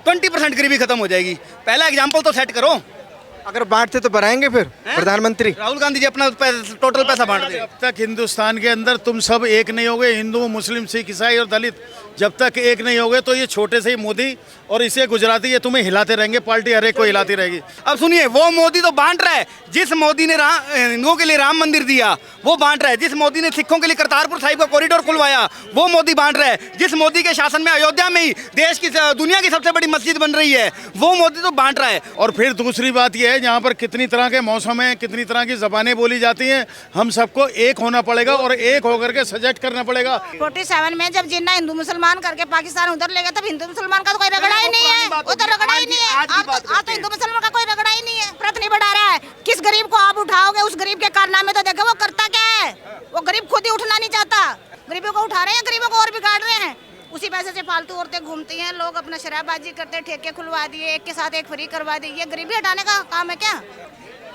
20% गरीबी खत्म हो जाएगी। पहला एग्जाम्पल तो सेट करो। अगर बांटते तो बढ़ाएंगे फिर प्रधानमंत्री। राहुल गांधी जी अपना टोटल पैसा बांट दे। जब तक हिंदुस्तान के अंदर तुम सब एक नहीं होगे, हिंदू मुस्लिम सिख ईसाई और दलित जब तक एक नहीं होगे, तो ये छोटे से ही मोदी और इसे गुजराती ये तुम्हें हिलाते रहेंगे, पार्टी हर एक को हिलाती रहेगी। अब सुनिए, वो मोदी तो बांट रहा है। जिस मोदी ने हिंदुओं के लिए राम मंदिर दिया वो बांट रहा है। जिस मोदी ने सिखों के लिए करतारपुर साहिब का कॉरिडोर खुलवाया वो मोदी बांट रहा है। जिस मोदी के शासन में अयोध्या में ही देश की दुनिया की सबसे बड़ी मस्जिद बन रही है वो मोदी तो बांट रहा है। और फिर दूसरी बात यह है, यहाँ पर कितनी तरह के मौसम हैं, कितनी तरह की ज़बानें बोली जाती हैं, हम सबको एक होना पड़ेगा और एक होकर के सजेस्ट करना पड़ेगा। 47 में जब जिन्ना हिंदू मुसलमान करके पाकिस्तान उधर ले गया तब हिंदू मुसलमान का तो कोई रगड़ा ही नहीं है। वो तो रगड़ा ही नहीं है। आप तो हिंदू मुसलमान का कोई रगड़ा ही नहीं है। प्रत नहीं बढ़ा रहा है। किस गरीब को आप उठाओगे? उस गरीब के कारनामे तो देखो वो करता क्या है। वो गरीब खुद ही उठना नहीं चाहता। गरीबों को उठा रहे हैं, गरीबों को और बिगाड़ रहे हैं। उसी पैसे से फालतू औरतें घूमती हैं, लोग अपना शराबबाजी करते हैं, ठेके खुलवा दिए, एक के साथ एक फ्री करवा दी। ये गरीबी हटाने का काम है क्या?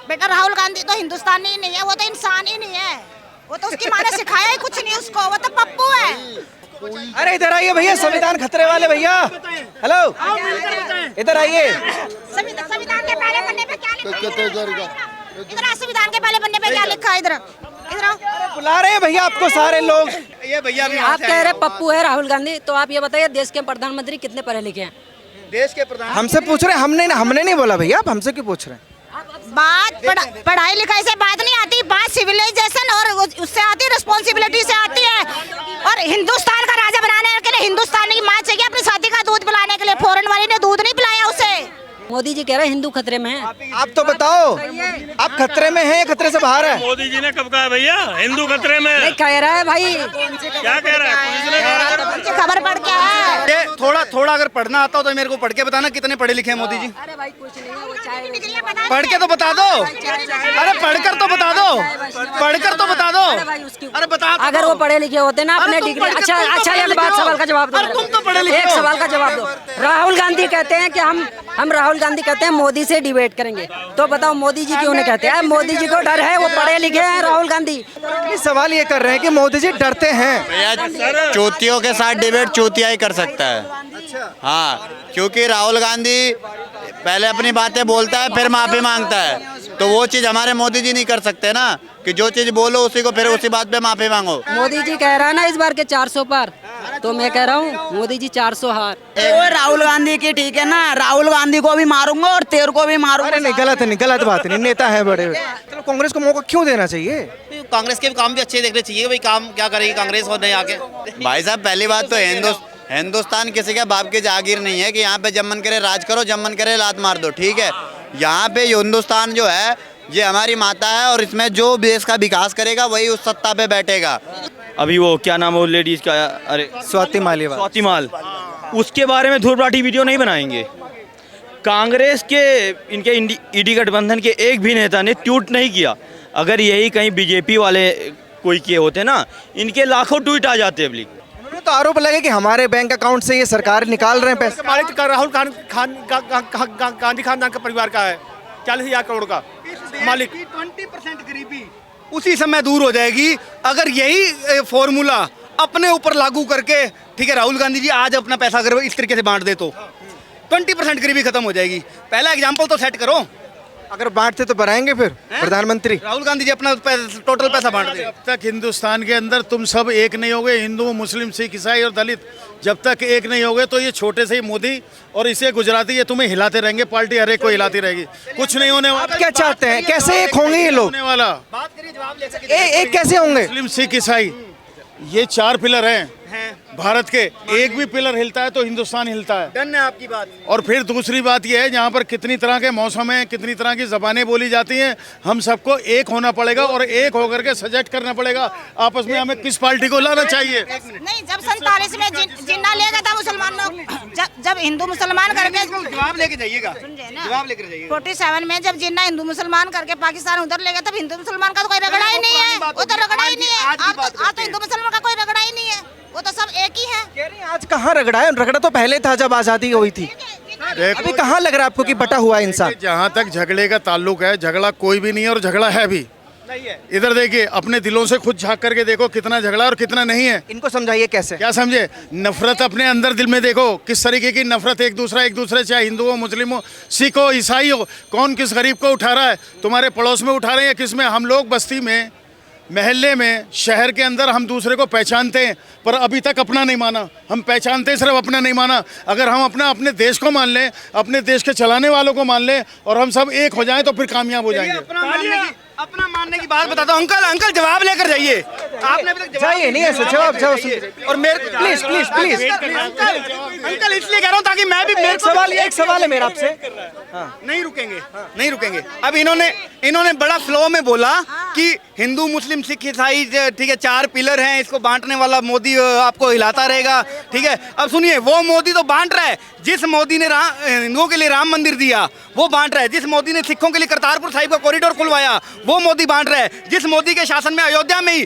बेटा राहुल गांधी तो हिंदुस्तानी ही नहीं है, वो तो इंसान ही नहीं है। वो तो उसकी माँ ने सिखाया ही कुछ नहीं उसको, वो तो पप्पू है। अरे इधर आइए भैया, संविधान खतरे वाले भैया। हेलो, इधर आइए। संविधान के पहले पन्ने पे क्या लिखा है? इधर संविधान के पहले पन्ने पे क्या लिखा है? इधर बुला रहे हैं भैया आपको सारे लोग। ये भैया भी आप कह रहे पप्पू है राहुल गांधी, तो आप ये बताइए देश के प्रधानमंत्री कितने पढ़े लिखे हैं? देश के प्रधान हमसे पूछ रहे हैं, हमने नहीं बोला भैया, आप हमसे क्यों पूछ रहे हैं? बात पढ़ाई लिखाई से बात नहीं आती, बात सिविलाइजेशन और उससे आती है, रिस्पॉन्सिबिलिटी से आती है। और हिंदुस्तान का राजा बनाने के लिए हिंदुस्तान की माँ चाहिए अपनी साथी का दूध पिलाने के लिए। फॉरेन वाली ने दूध नहीं पिलाया उसे। मोदी जी कह रहे हैं हिंदू खतरे में है। आप तो बताओ, आप खतरे में हैं, खतरे से बाहर है? मोदी जी ने कब कहा भैया हिंदू खतरे में? नहीं कह रहा है भाई। क्या कह रहा है? पुलिस ने कहा खबर पढ़ के आया। थोड़ा अगर पढ़ना आता हो तो मेरे को पढ़ के बताना कितने पढ़े लिखे हैं मोदी जी। अरे भाई कुछ नहीं है, वो चाहे पढ़ के तो बता दो। अरे पढ़कर तो बता दो, पढ़कर तो बता दो। अरे बता। अगर वो पढ़े लिखे होते ना अपने डिग्री। अच्छा एक बात, सवाल का जवाब दो। तुम तो पढ़े लिखे एक सवाल का जवाब दो। राहुल गांधी कहते हैं कि हम राहुल गांधी कहते हैं मोदी से डिबेट करेंगे, तो बताओ मोदी जी क्यों नहीं कहते हैं? मोदी जी को डर है, वो पढ़े लिखे हैं राहुल गांधी। सवाल ये कर रहे हैं कि मोदी जी डरते हैं। भैया चूतियों के साथ डिबेट चूतिया ही कर सकता है। हाँ, क्योंकि राहुल गांधी पहले अपनी बातें बोलता है फिर माफी मांगता है, तो वो चीज हमारे मोदी जी नहीं कर सकते ना, कि जो चीज बोलो उसी को फिर उसी बात पे माफी मांगो। मोदी जी कह रहा है ना इस बार के 400 पार, तो मैं कह रहा हूँ मोदी जी 400 हार। वो राहुल गांधी की ठीक है ना, राहुल गांधी को भी मारूंगा और तेरे को भी मारूंगा। अरे नहीं, गलत बात नहीं, नेता है बड़े। चलो कांग्रेस को मौका क्यों देना चाहिए? कांग्रेस के भी काम भी अच्छे देखने चाहिए। भाई काम क्या करेगी कांग्रेस और नहीं आके। भाई साहब पहली बात तो हिंदुस्तान किसी के बाप की जागीर नहीं है कि यहाँ पे जब मन करे राज करो, जब मन करे लात मार दो, ठीक है। यहाँ पे हिंदुस्तान जो है ये हमारी माता है और इसमें जो देश का विकास करेगा वही उस सत्ता पे बैठेगा। अभी वो क्या नाम है वो लेडीज का? अरे स्वाति मालिवाल। स्वाति माल, उसके बारे में धूलबाटी वीडियो नहीं बनाएंगे। कांग्रेस के इनके ईडी गठबंधन के एक भी नेता ने ट्वीट नहीं किया। अगर यही कहीं बीजेपी वाले कोई किए होते ना, इनके लाखों ट्वीट आ जाते। अभी तो आरोप लगे कि हमारे बैंक अकाउंट से ये सरकार निकाल रहे हैं पैसे। राहुल गांधी खानदान का परिवार का है 40,000 करोड़ का मालिक। 20% गरीबी उसी समय दूर हो जाएगी अगर यही फॉर्मूला अपने ऊपर लागू करके, ठीक है, राहुल गांधी जी आज अपना पैसा अगर इस तरीके से बांट दे तो 20% गरीबी खत्म हो जाएगी। पहला एग्जाम्पल तो सेट करो। अगर बांटते तो बढ़ाएंगे फिर प्रधानमंत्री। राहुल गांधी जी अपना टोटल पैसा बांट दे। जब तक हिंदुस्तान के अंदर तुम सब एक नहीं होगे, हिंदू मुस्लिम सिख ईसाई और दलित जब तक एक नहीं होगे, तो ये छोटे से ही मोदी और इसे गुजराती ये तुम्हें हिलाते रहेंगे, पार्टी हर एक को हिलाती रहेगी। कुछ नहीं होने वाला। आप क्या चाहते हैं, कैसे एक होंगे ये लोग? होने वाला एक कैसे होंगे? मुस्लिम सिख ईसाई ये 4 पिलर हैं भारत के। एक भी पिलर हिलता है तो हिंदुस्तान हिलता है। डन है आपकी बात। और फिर दूसरी बात यह है, यहाँ पर कितनी तरह के मौसम हैं, कितनी तरह की ज़बानें बोली जाती हैं, हम सबको एक होना पड़ेगा और एक होकर के सजेस्ट करना पड़ेगा आपस में। हमें किस पार्टी को लाना चाहिए? नहीं, जब 47 में जिन्ना लेगा था मुसलमान लोग, जब हिंदू मुसलमान करके जवाब लेके जाइएगा, जवाब लेकर जाइएगा। 47 में जब जिन्ना हिंदू मुसलमान करके पाकिस्तान उधर ले गया तब हिंदू मुसलमान का तो कोई रगड़ा ही नहीं है। वो तो रगड़ा ही नहीं है। आप तो हिंदू मुसलमान का कोई रगड़ा ही नहीं है, वो तो सब एक ही है। आज कहाँ रगड़ा है? रगड़ा तो पहले था जब आजादी हुई थी। अभी कहाँ लग रहा है आपको कि बटा हुआ इंसान? जहाँ तक झगड़े का ताल्लुक है, झगड़ा कोई भी नहीं है और झगड़ा है भी। नहीं है। इधर देखिए, अपने दिलों से खुद झांक करके देखो कितना झगड़ा और कितना नहीं है। इनको समझाइए कैसे। क्या समझे? नफरत अपने अंदर दिल में देखो, किस तरीके की नफरत, एक दूसरे चाहे हिंदू हो, मुस्लिम हो, सिख हो, ईसाई हो, कौन किस गरीब को उठा रहा है, तुम्हारे पड़ोस में उठा रहे हैं, किस में। हम लोग बस्ती में, महल्ले में, शहर के अंदर हम दूसरे को पहचानते हैं, पर अभी तक अपना नहीं माना। हम पहचानते हैं, सिर्फ अपना नहीं माना। अगर हम अपने देश को मान लें, अपने देश के चलाने वालों को मान लें और हम सब एक हो जाएं तो फिर कामयाब हो जाएंगे। अपना मानने की बात बताता हूँ। अंकल जवाब लेकर जाइए। आपने अभी तक जवाब जाइए, नहीं ऐसे जवाब और मेरे प्लीज अंकल इसलिए कह रहा हूँ ताकि मैं भी एक सवाल है मेरा आपसे। नहीं रुकेंगे। अब इन्होंने बड़ा फ्लो में बोला कि हिंदू मुस्लिम सिख ईसाई, ठीक है, 4 पिलर हैं, इसको बांटने वाला मोदी आपको हिलाता रहेगा, ठीक है। अब सुनिए, वो मोदी तो बांट रहा है। जिस मोदी ने हिंदुओं के लिए राम मंदिर दिया वो बांट रहा है। जिस मोदी ने सिखों के लिए करतारपुर साहिब का कॉरिडोर खुलवाया वो मोदी बांट रहा है। जिस मोदी के शासन में अयोध्या में ही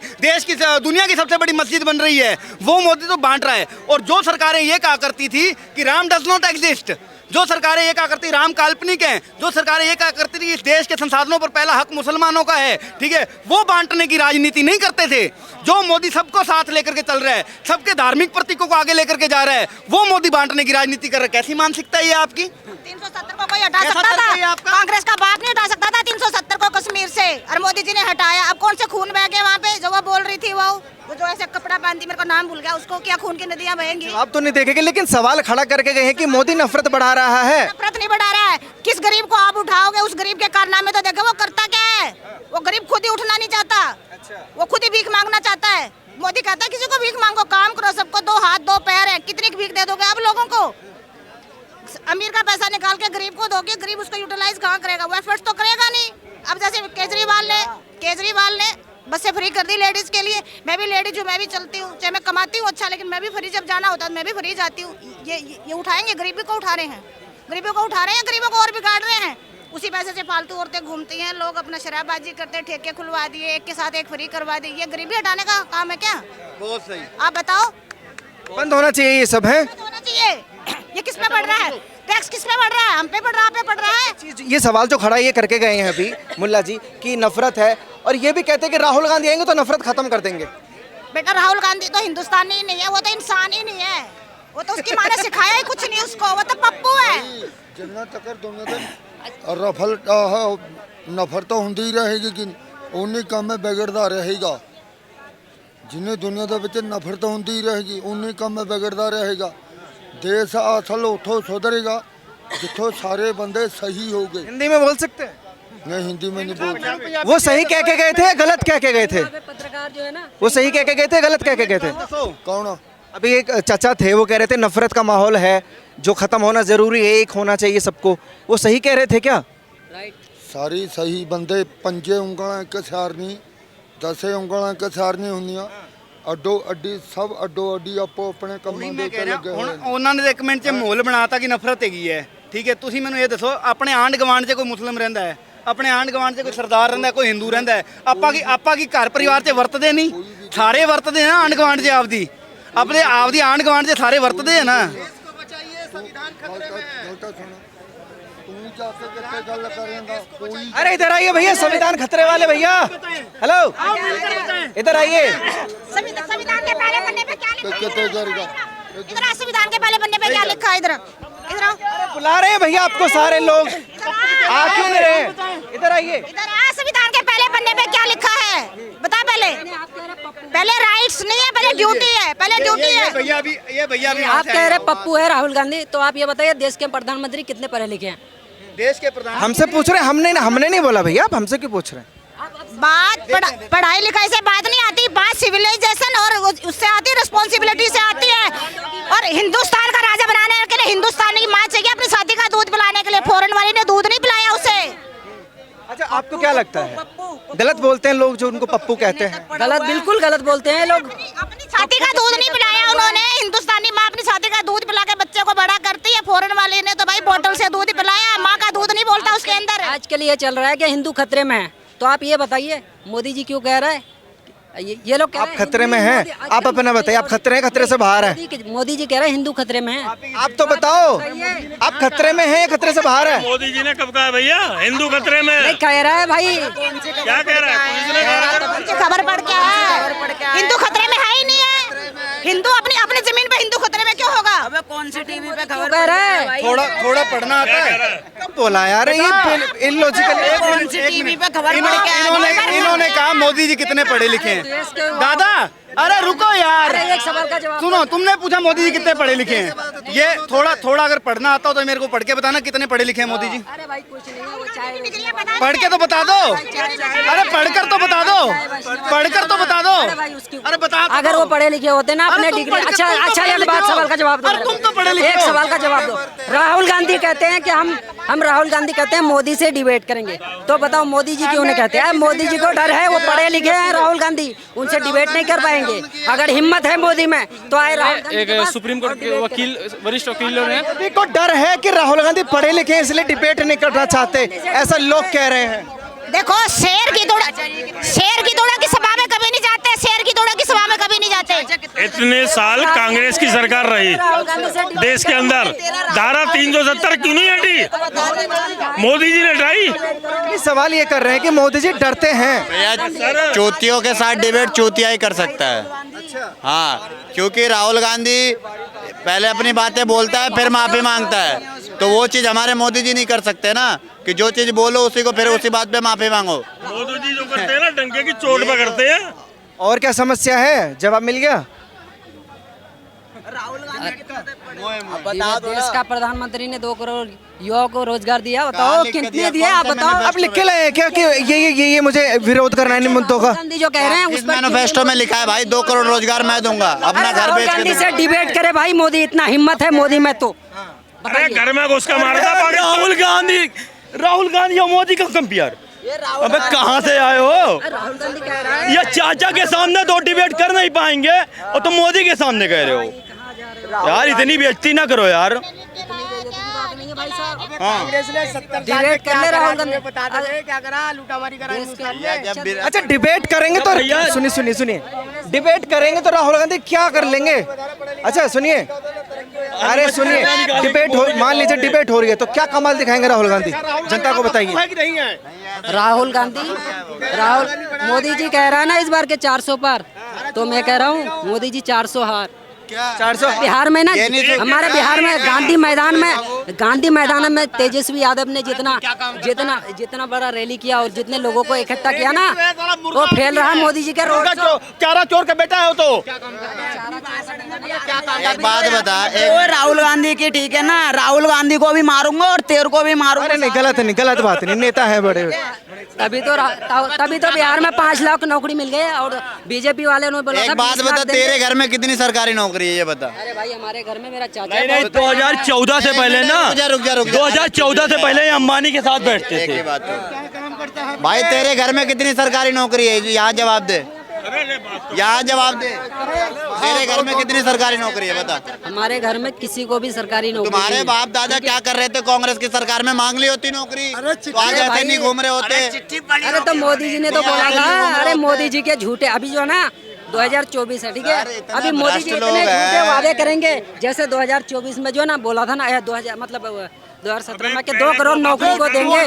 दुनिया की सबसे बड़ी मस्जिद बन रही है वो मोदी तो बांट रहा है। और जो सरकारें ये कहा करती थी कि राम डज नॉट एग्जिस्ट, जो सरकारें ये कहा करती राम काल्पनिक हैं, जो सरकारें ये कहा करती थी इस देश के संसाधनों पर पहला हक मुसलमानों का है, ठीक है, वो बांटने की राजनीति नहीं करते थे। जो मोदी सबको साथ लेकर के चल रहा है, सबके धार्मिक प्रतीकों को आगे लेकर के जा रहा है, वो मोदी बांटने की राजनीति कर रहा है। कैसी मानसिकता है ये आपकी? 370 को कोई हटा सकता था? कांग्रेस का बाप नहीं हटा सकता था 370 को कश्मीर से, और मोदी जी ने हटाया। अब कौन से खून बह गए वहाँ पे? जो वो बोल रही थी वो जो ऐसे कपड़ा बांधी, मेरे को नाम भूल गया, उसको क्या खून की नदियां बहेंगी? आप तो नहीं देखेंगे, लेकिन सवाल खड़ा करके गए हैं कि मोदी नफरत बढ़ा रहा है। नफरत नहीं बढ़ा रहा है। किस गरीब को आप उठाओगे? उस गरीब के कारनामे तो देखो वो करता क्या है। वो गरीब खुद ही उठना नहीं चाहता, वो खुद ही भीख मांगना चाहता है। मोदी कहता है किसी को भीख मांगो, काम करो, सबको 2 हाथ 2 पैर है, कितनी भीख दे दोगे आप लोगों को? अमीर का पैसा निकाल के गरीब को दोगे, गरीब उसको यूटिलाइज कहाँ करेगा? वो एफर्ट्स तो करेगा नहीं। अब जैसे केजरीवाल ने बसें फ्री कर दी लेडीज के लिए। मैं भी लेडीज हूँ, मैं भी चलती हूँ, चाहे मैं कमाती हूँ अच्छा, लेकिन मैं भी फ्री जब जाना होता है मैं भी फ्री जाती हूँ। ये उठाएंगे, गरीबी को उठा रहे हैं, गरीबों को और बिगाड़ रहे हैं। उसी पैसे से फालतू औरतें घूमती हैं, लोग अपना शराबबाजी करते हैं, ठेके खुलवा दिए, एक के साथ एक फ्री करवा दी। ये गरीबी हटाने का काम है क्या? बहुत सही। आप बताओ। बंद होना चाहिए ये सब है। बंद होना चाहिए। ये किस पे बढ़ रहा है? टैक्स किस पे बढ़ रहा है? हम पे बढ़ रहा है, आप पे बढ़ रहा है। ये सवाल जो खड़ा ये करके गए हैं अभी मुल्ला जी कि नफरत है, और ये भी कहते हैं कि राहुल गांधी आएंगे तो नफरत खत्म कर देंगे। बेटा राहुल गांधी तो हिंदुस्तानी ही नहीं है, वो तो इंसान ही नहीं है। वो तो उसकी माँ ने सिखाया ही कुछ नहीं उसको, वो तो पप्पू है। जिन्ना तक दुनिया नफरत ਹੁੰਦੀ ਹੀ ਰਹੇਗੀ ਕਿ ਉਨੀ ਕੰਮ ਵਿਗੜਦਾ ਰਹੇਗਾ। ਜਿੰਨੇ ਦੁਨੀਆ ਦੇ ਵਿੱਚ ਨਫ਼ਰਤ ਹੁੰਦੀ ਹੀ ਰਹੇਗੀ ਉਨੀ ਕੰਮ ਵਿਗੜਦਾ ਰਹੇਗਾ। देश असल उठो सुधरेगा जिथों सारे बंदे सही हो गए। हिंदी में बोल सकते हैं? नहीं, हिंदी में नहीं बोलते। वो सही कह के गए थे, गलत कह के गए थे? पत्रकार जो है ना, वो सही कह के गए थे, गलत कह के गए थे? कौन? अभी एक चाचा थे, वो कह रहे थे नफरत का माहौल है जो खत्म होना जरूरी है, एक होना चाहिए सबको। वो सही कह रहे थे क्या? सारी सही बंदे पंजे उंगलां एक सारनी, 10 उंगलां एक सारनी ਹੁੰਦੀਆਂ। ਅੱਡੋ ਅੱਡੀ ਸਭ ਅੱਡੋ ਅੱਡੀ ਆਪੋ ਆਪਣੇ ਕੰਮਾਂ ਦੇ ਉੱਤੇ ਲੱਗੇ ਹੋਏ ਨੇ। ਉਹਨਾਂ ਨੇ ਇੱਕ ਮਿੰਟ 'ਚ ਮਾਹੌਲ ਬਣਾਤਾ ਕਿ ਨਫ਼ਰਤ ਹੈਗੀ ਹੈ, ਠੀਕ ਹੈ। ਤੁਸੀਂ ਮੈਨੂੰ ਇਹ ਦੱਸੋ, ਆਪਣੇ ਆਂਢ ਗਵਾਂਢ 'ਚ ਕੋਈ ਮੁਸਲਿਮ ਰਹਿੰਦਾ ਹੈ, ਆਪਣੇ ਆਂਢ ਗਵਾਂਢ 'ਚ ਕੋਈ ਸਰਦਾਰ ਰਹਿੰਦਾ, ਕੋਈ ਹਿੰਦੂ ਰਹਿੰਦਾ ਹੈ, ਆਪਾਂ ਕੀ ਘਰ ਪਰਿਵਾਰ 'ਚ ਵਰਤਦੇ ਨਹੀਂ? ਸਾਰੇ ਵਰਤਦੇ ਨਾ ਆਂਢ ਗਵਾਂਢ 'ਚ ਆਪਦੀ ਆਂਢ ਗਵਾਂਢ 'ਚ ਸਾਰੇ ਵਰਤਦੇ ਆ ਨਾ। अरे इधर आइए भैया, संविधान खतरे वाले भैया। हेलो, इधर आइए। संविधान के पहले पन्ने पे क्या लिखा है? इधर संविधान के पहले पन्ने पे क्या लिखा है? इधर बुला रहे हैं भैया आपको सारे लोग, आ क्यों नहीं रहे? इधर आइए। इधर संविधान के पहले पन्ने पे क्या लिखा है बता? पहले राइट्स नहीं है, पहले ड्यूटी है, पहले ड्यूटी है। भैया भी आप कह रहे पप्पू है राहुल गांधी, तो आप ये बताइए देश के प्रधानमंत्री कितने पढ़े लिखे हैं? देश के प्रधान हमसे पूछ रहे हैं, हमने नहीं बोला भैया, आप हमसे क्यों पूछ रहे हैं? बात पढ़ाई लिखाई से बात नहीं आती, बात सिविलाइजेशन और उससे आती, रिस्पॉन्सिबिलिटी से आती है। और हिंदुस्तान का राजा बनाने के लिए हिंदुस्तानी माँ चाहिए अपनी साथी का दूध पिलाने के लिए। फॉरेन वाली ने दूध नहीं पिलाया उसे। अच्छा, आपको क्या लगता है गलत बोलते हैं लोग जो उनको पप्पू कहते हैं? गलत, बिल्कुल गलत बोलते हैं लोग। अपनी छाती का दूध नहीं पिलाया उन्होंने। हिंदुस्तानी माँ अपनी छाती का दूध पिला के बच्चे को बड़ा करती है, फॉरेन वाले ने तो भाई बोतल से दूध पिलाया, माँ का दूध नहीं बोलता उसके अंदर। आज के लिए चल रहा है कि हिंदू खतरे में है, तो आप ये बताइए मोदी जी क्यों कह रहा है ये लोग कह आप रहे हैं खतरे में हिंदू हैं? मोदी- आप अपना बताइए, आप खतरे हैं, खतरे से बाहर हैं? मोदी जी कह रहे हैं हिंदू खतरे में हैं। आप तो बताओ, आप खतरे में हैं या खतरे से बाहर है? मोदी जी ने कब कहा भैया हिंदू खतरे में? नहीं कह रहा है भाई, क्या कह रहा है? पुलिस ने कहा। मुझे खबर पड़ क्या है, हिंदू खतरे में है ही नहीं है। हिंदू अपनी अपनी जमीन पे हिंदू खतरे में क्यों होगा? अबे कौन सी टीवी पे खबर कह रहा है थोड़ा पढ़ना आता है। कब बोला यार ये इलॉजिकल? कौन सी टीवी पे खबर पड़ क्या इन्होंने कहा मोदी जी कितने पढ़े लिखे हैं। देश के दादा अरे रुको यार, अरे एक सवाल का जवाब सुनो, तुमने पूछा मोदी जी कितने पढ़े लिखे हैं। ये थोड़ा अगर पढ़ना आता हो तो मेरे को पढ़ के बताना कितने पढ़े लिखे हैं मोदी जी। अरे भाई कुछ नहीं है, वो चाय पढ़ के तो बता दो। अरे पढ़कर तो बता दो, पढ़कर तो बता दो। अरे बता तो अगर दो। वो पढ़े लिखे होते ना अरे अपने तुम डिग्री। पढ़ के अच्छा तो अच्छा, पढ़े एक लिखे बात हो। सवाल का जवाब दो। अरे तुम तो पढ़े लिखे एक हो। सवाल का जवाब दो। राहुल गांधी कहते हैं कि हम राहुल गांधी कहते हैं मोदी से डिबेट करेंगे, तो बताओ मोदी जी क्यों नहीं कहते हैं? मोदी जी को डर है, वो पढ़े लिखे हैं राहुल गांधी, उनसे डिबेट नहीं कर पाएंगे। अगर हिम्मत है मोदी में तो आए राहुल गांधी के पास। सुप्रीम कोर्ट के वकील, वरिष्ठ वकील हैं। मोदी को डर है कि राहुल गांधी पढ़े लिखे हैं इसलिए डिबेट नहीं करना चाहते, ऐसा लोग कह रहे हैं। देखो शेर की दौड़ा की सभा में कभी नहीं जाते, शेर की दौड़ा की सभा में कभी नहीं जाते। इतने साल कांग्रेस की सरकार रही देश के अंदर, धारा 370 क्यों नहीं हटी? मोदी जी ने हटाई। ये सवाल ये कर रहे हैं कि मोदी जी डरते हैं। भैया चूतियों के साथ डिबेट चूतिया ही कर सकता है। हाँ, क्योंकि राहुल गांधी पहले अपनी बातें बोलता है फिर माफी मांगता है, तो वो चीज हमारे मोदी जी नहीं कर सकते ना, कि जो चीज बोलो उसी को फिर उसी बात पे माफी मांगो। मोदी जी जो करते हैं ना, डंके की चोट पे करते हैं। और क्या समस्या है? जवाब मिल गया। देश का प्रधानमंत्री ने 2 करोड़ युवाओं को रोजगार दिया, बताओ कितने दिए? आप बताओ। आप लिख के लाए हैं क्या कि ये मुझे विरोध करना है इन मुद्दों का? गांधी जो कह रहे हैं उस इस पर मैनिफेस्टो में लिखा है भाई 2 करोड़ रोजगार मैं दूंगा, अपना घर राहुल बेच के गांधी से दूंगा। डिबेट करे भाई मोदी, इतना हिम्मत है मोदी में तो। अरे घर में घुस के मारता पाकिस्तान। राहुल गांधी और मोदी का कंपेयर, अबे कहाँ से आए हो? राहुल गांधी कह रहा है ये चाचा के सामने तो डिबेट कर नहीं पाएंगे और तुम मोदी के सामने कह रहे हो। यार इतनी बेइज्जती ना करो यार। डिबेट कर ले राहुल गांधी। अच्छा डिबेट करेंगे तो सुनिए डिबेट करेंगे तो राहुल गांधी क्या कर लेंगे? अच्छा सुनिए, अरे सुनिए, मान लीजिए डिबेट हो रही है तो क्या कमाल दिखाएंगे राहुल गांधी, जनता को बताइए। राहुल मोदी जी कह रहा है ना इस बार के 400 पार, तो मैं कह रहा हूँ मोदी जी 400 हार। 400 बिहार में ना, हमारे बिहार में गांधी मैदान में तेजस्वी यादव ने जितना बड़ा रैली किया और जितने लोगों को इकट्ठा किया ना, वो फैल रहा मोदी जी के रोड शो। चारा चोर का बेटा है वो तो। एक बात बता, वो राहुल गांधी की ठीक है ना, राहुल गांधी को भी मारूंगा और तेरे को भी मारूंगा। अरे नहीं, गलत बात नहीं, नेता है बड़े। तभी तो बिहार में 5 लाख नौकरी मिल गई और बीजेपी वाले ने बोला एक था बात 20 लाख बता, देंगे। तेरे घर में कितनी सरकारी नौकरी है ये बता? अरे भाई हमारे घर में मेरा चाचा नहीं 2014 से पहले ना, रुक जा 2014 से पहले ये अंबानी के साथ बैठते एक ही थे। बात भाई, तेरे घर में कितनी सरकारी नौकरी है? यहाँ जवाब दे, यहाँ जवाब दे। तेरे घर में कितनी सरकारी नौकरी है बता? हमारे घर में किसी को भी सरकारी नौकरी तुम्हारे नहीं है। बाप दादा क्या कर रहे थे कांग्रेस की सरकार में? मांग ली होती नौकरी तो आज ऐसे नहीं घूम रहे होते। अरे तो मोदी जी ने तो बोला था, अरे मोदी जी के झूठे अभी जो ना 2024 है, ठीक है, अभी मोदी जी इतने झूठे वादे करेंगे, जैसे 2024 में जो ना बोला था ना 2017 में कि 2 करोड़ नौकरी को देंगे,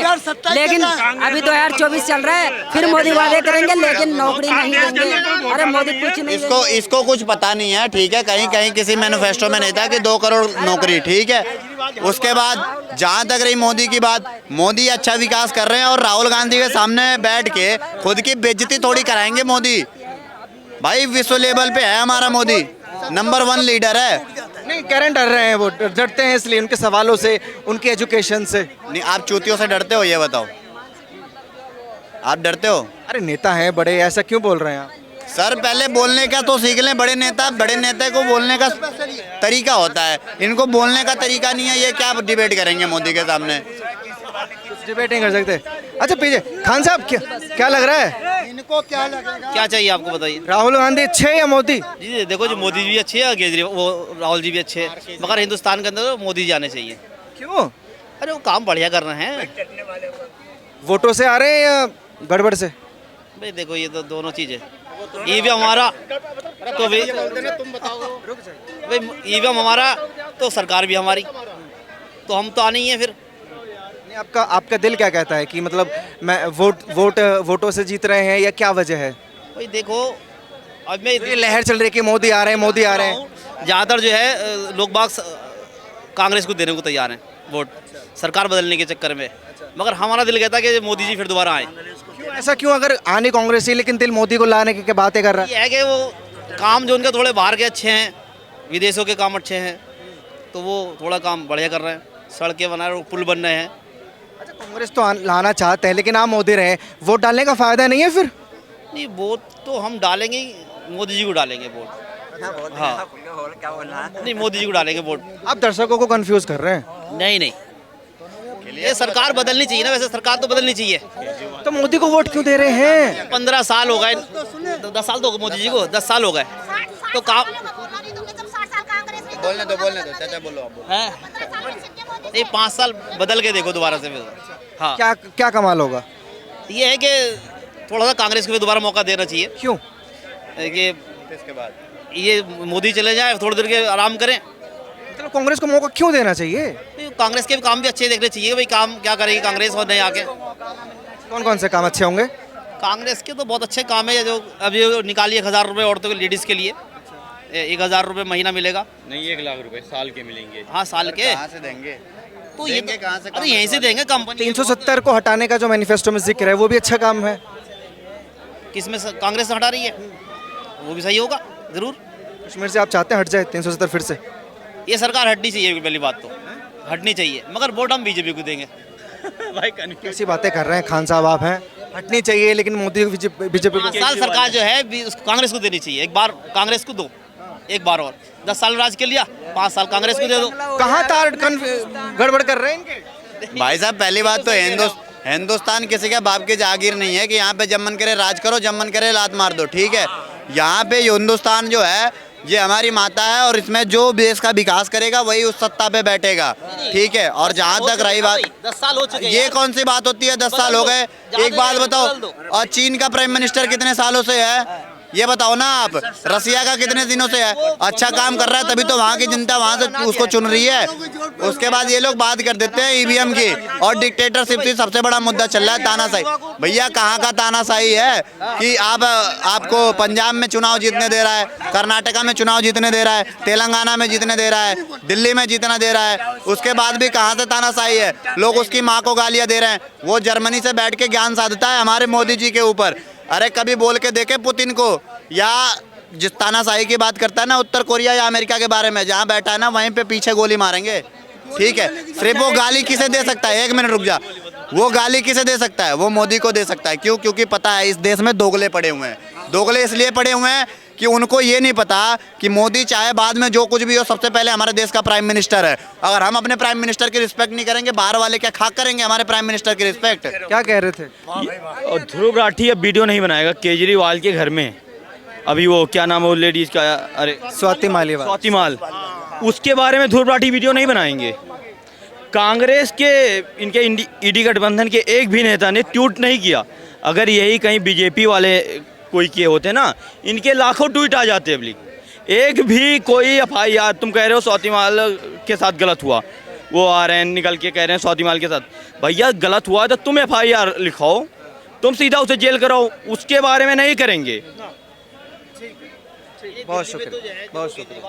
लेकिन अभी 2024 चल रहा है, फिर मोदी वादे करेंगे लेकिन नौकरी नहीं देंगे। अरे मोदी कुछ नहीं इसको कुछ पता नहीं है, ठीक है, कहीं किसी मैनिफेस्टो में नहीं था कि 2 करोड़ नौकरी, ठीक है। उसके बाद जहाँ तक रही मोदी की बात, मोदी अच्छा विकास कर रहे हैं और राहुल गांधी के सामने बैठ के खुद की बेइज्जती थोड़ी कराएंगे मोदी। भाई विश्व लेवल पे है हमारा मोदी, नंबर 1 लीडर है। नहीं, करंट डर रहे हैं, वो डरते हैं इसलिए उनके सवालों से, उनके एजुकेशन से। नहीं, आप चूतियों से डरते हो ये बताओ? आप डरते हो? अरे नेता हैं बड़े, ऐसा क्यों बोल रहे हैं आप? सर पहले बोलने का तो सीख लें। बड़े नेता को बोलने का तरीका होता है, इनको बोलने का तरीका नहीं है। ये क्या डिबेट करेंगे मोदी के सामने? डिबेट नहीं कर सकते। अच्छा पीछे खान साहब, क्या लग रहा है इनको? क्या लगेगा? क्या चाहिए आपको बताइए? राहुल गांधी अच्छे हैं या मोदी? जी देखो, जो मोदी जी भी अच्छे हैं, केजरीवाल वो राहुल जी भी अच्छे हैं, मगर हिंदुस्तान के अंदर तो मोदी जी आने चाहिए। क्यों? अरे वो काम बढ़िया कर रहे हैं। वोटों से आ रहे हैं या गड़बड़ से? भाई देखो, ये तो दोनों चीज़ें। ईवीएम हमारा तो ईवीएम हमारा तो सरकार भी हमारी, तो हम तो आने ही है फिर। नहीं, आपका दिल क्या कहता है कि मतलब मैं वोटों से जीत रहे हैं या क्या वजह है? भाई देखो, अब मैं ये लहर चल रही है कि मोदी आ रहे हैं, मोदी आ रहे हैं। ज़्यादातर जो है लोग बाग कांग्रेस को देने को तैयार हैं वोट, सरकार बदलने के चक्कर में। मगर हमारा दिल कहता है कि मोदी जी फिर दोबारा आए। क्यों ऐसा क्यों? अगर आने कांग्रेस ही, लेकिन दिल मोदी को लाने की बातें कर रहा है। ये है कि वो काम जो उनके थोड़े बाहर के अच्छे हैं, विदेशों के काम अच्छे हैं, तो वो थोड़ा काम बढ़िया कर रहे हैं, सड़कें बना रहे हैं, पुल बन रहे हैं। अच्छा, कांग्रेस तो लाना चाहते हैं, लेकिन आप मोदी रहे, वोट डालने का फायदा नहीं है फिर? नहीं, वोट तो हम डालेंगे ही, मोदी जी को डालेंगे वोट। हाँ, नहीं, मोदी जी को डालेंगे वोट। आप दर्शकों को कंफ्यूज कर रहे हैं। नहीं, ये सरकार बदलनी चाहिए ना, वैसे सरकार तो बदलनी चाहिए। तो मोदी को वोट क्यों दे रहे हैं? 15 साल हो गए, 10 साल तो मोदी जी को 10 साल हो गए, तो काम बोलने दो चाचा, बोलो आप। है नहीं, 5 साल बदल के देखो दोबारा से फिर। हाँ, क्या कमाल होगा? ये है कि थोड़ा सा कांग्रेस को भी दोबारा मौका देना चाहिए। क्यों? कि इसके बाद ये मोदी चले जाए, थोड़ी देर के आराम करें। चलो, कांग्रेस को मौका क्यों देना चाहिए? कांग्रेस के भी काम भी अच्छे देखने चाहिए, भाई काम क्या करेगी कांग्रेस और नहीं आके। कौन कौन से काम अच्छे होंगे? कांग्रेस के तो बहुत अच्छे काम है, जो अभी निकाली 1000 रुपये औरतों के, लेडीज़ के लिए 1000 रुपये महीना मिलेगा। नहीं, 1 लाख रुपए साल के मिलेंगे। हाँ, साल के। कहाँ से देंगे? तो ये कहाँ से? अरे यहीं से देंगे कंपनी। 370 को हटाने का जो मैनिफेस्टो में जिक्र है, वो भी अच्छा काम है। किसमें कांग्रेस हटा रही है, वो भी सही होगा जरूर। कश्मीर से आप चाहते हैं हट जाए 370 फिर से? ये सरकार हटनी चाहिए, पहली बात तो हटनी चाहिए, मगर वोट हम बीजेपी को देंगे। भाई कैसी बातें कर रहे हैं खान साहब आप हैं? हटनी चाहिए, लेकिन मोदी बीजेपी 5 साल सरकार जो है कांग्रेस को देनी चाहिए, एक बार कांग्रेस को दो, एक बार और 10 साल राज के लिया, 5 साल कांग्रेस को दे दो। कहाँ तार गड़बड़ कर रहे हैं इनके? भाई साहब, पहली बात तो हिंदुस्तान किसी के बाप की जागीर नहीं है कि यहाँ पे जब मन करे राज करो, जब मन करे लात मार दो, ठीक है। यहाँ पे हिंदुस्तान जो है ये हमारी माता है, और इसमें जो देश का विकास करेगा वही उस सत्ता पे बैठेगा, ठीक है। और जहाँ तक रही बात, 10 साल हो चुके, ये कौन सी बात होती है 10 साल हो गए? एक बात बताओ, और चीन का प्राइम मिनिस्टर कितने सालों से है ये बताओ ना आप? रसिया का कितने दिनों से है? अच्छा काम कर रहा है तभी तो वहाँ की जनता वहाँ से उसको चुन रही है। उसके बाद ये लोग बात कर देते हैं ईवीएम की, और डिक्टेटरशिप की सबसे बड़ा मुद्दा चल रहा है तानाशाही। भैया, कहाँ का तानाशाही है कि आपको पंजाब में चुनाव जीतने दे रहा है, कर्नाटका में चुनाव जीतने दे रहा है, तेलंगाना में जीतने दे रहा है, दिल्ली में जीतना दे रहा है, उसके बाद भी कहाँ से तानाशाही है? लोग उसकी माँ को गालियाँ दे रहे हैं, वो जर्मनी से बैठ के ज्ञान साधता है हमारे मोदी जी के ऊपर। अरे कभी बोल के देखे पुतिन को, या जिस तानाशाही की बात करता है ना उत्तर कोरिया या अमेरिका के बारे में, जहाँ बैठा है ना वहीं पे पीछे गोली मारेंगे, ठीक है। सिर्फ वो गाली किसे दे सकता है? 1 मिनट रुक जा, वो गाली किसे दे सकता है? वो मोदी को दे सकता है। क्यों? क्योंकि पता है इस देश में दोगले पड़े हुए हैं। दोगले इसलिए पड़े हुए हैं कि उनको ये नहीं पता कि मोदी चाहे बाद में जो कुछ भी हो, सबसे पहले हमारे देश का प्राइम मिनिस्टर है। अगर हम अपने प्राइम मिनिस्टर की रिस्पेक्ट नहीं करेंगे, बाहर वाले क्या खाक करेंगे हमारे प्राइम मिनिस्टर की रिस्पेक्ट? क्या कह रहे थे? और ध्रुव राठी अब वीडियो नहीं बनाएगा केजरीवाल के घर में। अभी वो क्या नाम है वो लेडीज का, अरे स्वाति माल, उसके बारे में ध्रुव राठी वीडियो नहीं बनाएंगे। कांग्रेस के इनके ईडी गठबंधन के एक भी नेता ने ट्वीट नहीं किया। अगर यही कहीं बीजेपी वाले कोई किए होते ना, इनके लाखों ट्वीट आ जाते। पब्लिक एक भी कोई FIR, तुम कह रहे हो स्वाति माल के साथ गलत हुआ, वो आ रहे हैं निकल के कह रहे हैं स्वाति माल के साथ। भैया गलत हुआ तो तुम FIR लिखाओ, तुम सीधा उसे जेल कराओ, उसके बारे में नहीं करेंगे। बहुत शुक्रिया, बहुत शुक्रिया।